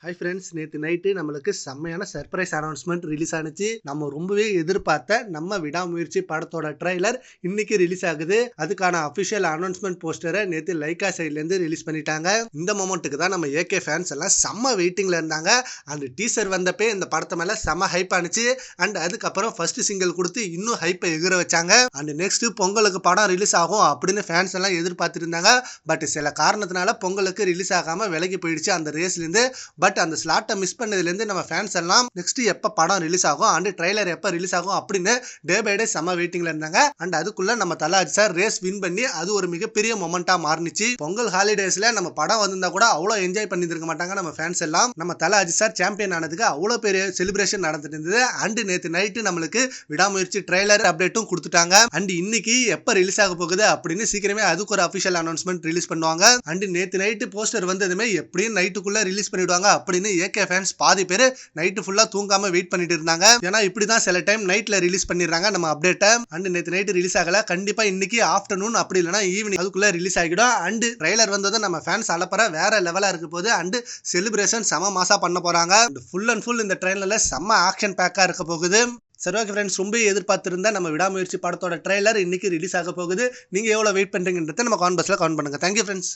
Hi friends, நேற்று night நம்மளுக்கு செம்மையான சர்ப்ரைஸ் அனௌன்ஸ்மெண்ட் ரிலீஸ் ஆனிச்சு. நம்ம ரொம்பவே எதிர்பார்த்த நம்ம விடாமுயற்சி படத்தோட ட்ரைலர் இன்னைக்கு ரிலீஸ் ஆகுது. அதுக்கான அஃபிஷியல் அனௌன்ஸ்மெண்ட் போஸ்டரை நேற்று லைக்கா சைட்லேருந்து ரிலீஸ் பண்ணிட்டாங்க. இந்த மொமெண்ட்டுக்கு தான் நம்ம ஏகே ஃபேன்ஸ் எல்லாம் செம்ம வெயிட்டிங்கில் இருந்தாங்க. அந்த டீசர் வந்தப்பே இந்த படத்தை மேலே செம்ம ஹைப் ஆனிச்சு. அண்ட் அதுக்கப்புறம் ஃபர்ஸ்ட் சிங்கிள் கொடுத்து இன்னும் ஹைப்பை எகிர வச்சாங்க. அண்ட் நெக்ஸ்ட் பொங்கலுக்கு படம் ரிலீஸ் ஆகும் அப்படின்னு ஃபேன்ஸ் எல்லாம் எதிர்பார்த்துருந்தாங்க. பட் சில காரணத்தினால பொங்கலுக்கு ரிலீஸ் ஆகாமல் விலகி போயிடுச்சு அந்த ரேஸ்லேருந்து. பட் அந்த ஸ்லாட்டை மிஸ் பண்ணதுலேருந்து நம்ம ஃபேன்ஸ் எல்லாம் நெக்ஸ்ட் எப்போ படம் ரிலீஸ் ஆகும் அண்ட் ட்ரைலர் எப்போ ரிலீஸ் ஆகும் அப்படின்னு டே பை டே செம்ம வெயிட்டிங்ல இருந்தாங்க. அண்ட் அதுக்குள்ள நம்ம தலாஜி சார் ரேஸ் வின் பண்ணி அது ஒரு மிகப்பெரிய மொமெண்டா மாறிச்சு. பொங்கல் ஹாலிடேஸ்ல நம்ம படம் வந்திருந்தா கூட அவ்வளோ என்ஜாய் பண்ணிருக்க மாட்டாங்க நம்ம ஃபேன்ஸ் எல்லாம். நம்ம தலாஜி சார் சாம்பியன் ஆனதுக்கு அவ்வளோ பெரிய செலிப்ரேஷன் நடந்துட்டு இருந்தது. அண்ட் நேற்று நைட்டு நம்மளுக்கு விடாமுயற்சி ட்ரைலர் அப்டேட்டும் கொடுத்துட்டாங்க. அண்ட் இன்னைக்கு எப்போ ரிலீஸ் ஆக போகுது அப்படின்னு சீக்கிரமே அதுக்கு ஒரு அஃபிஷியல் அனௌன்ஸ்மெண்ட் ரிலீஸ் பண்ணுவாங்க. அண்ட் நேற்று நைட்டு போஸ்டர் வந்ததுமே எப்படியும் நைட்டுக்குள்ள ரிலீஸ் பண்ணிடுவாங்க அப்படின்னு ஏகே ஃபேன்ஸ் பாதி பேர் நைட்டு ஃபுல்லா தூங்காம வெயிட் பண்ணிட்டு இருந்தாங்க. ஏன்னா இப்படிதான் சில டைம் நைட்ல ரிலீஸ் பண்ணிடுறாங்க நம்ம அப்டேட்டை. அண்ட் நேற்று நைட்டு ரிலீஸ் ஆகல, கண்டிப்பா இன்னைக்கு ஆஃப்டர்நூன் அப்படி இல்லைனா ஈவினிங் அதுக்குள்ள ரிலீஸ் ஆகிடும். அண்ட் ட்ரைலர் வந்ததும் நம்ம ஃபேன்ஸ் அலப்பற வேற லெவலா இருக்க போது. அண்ட் செலிப்ரேஷன் செம மாசா பண்ண போறாங்க. ஃபுல் அண்ட் ஃபுல் இந்த ட்ரெயின்ல செம்ம ஆக்ஷன் பேக்கா இருக்க போகுது. சரி, ஓகே ஃப்ரெண்ட்ஸ், ரொம்ப எதிர்பார்த்திருந்தா நம்ம விடாமுயற்சி படத்தோட ட்ரைலர் இன்னைக்கு ரிலீஸ் ஆக போகுது. நீங்க எவ்வளவு வெயிட் பண்றீங்கன்றதை நம்ம காமெண்ட் பாக்ஸ்ல கமெண்ட் பண்ணுங்க. Thank you friends.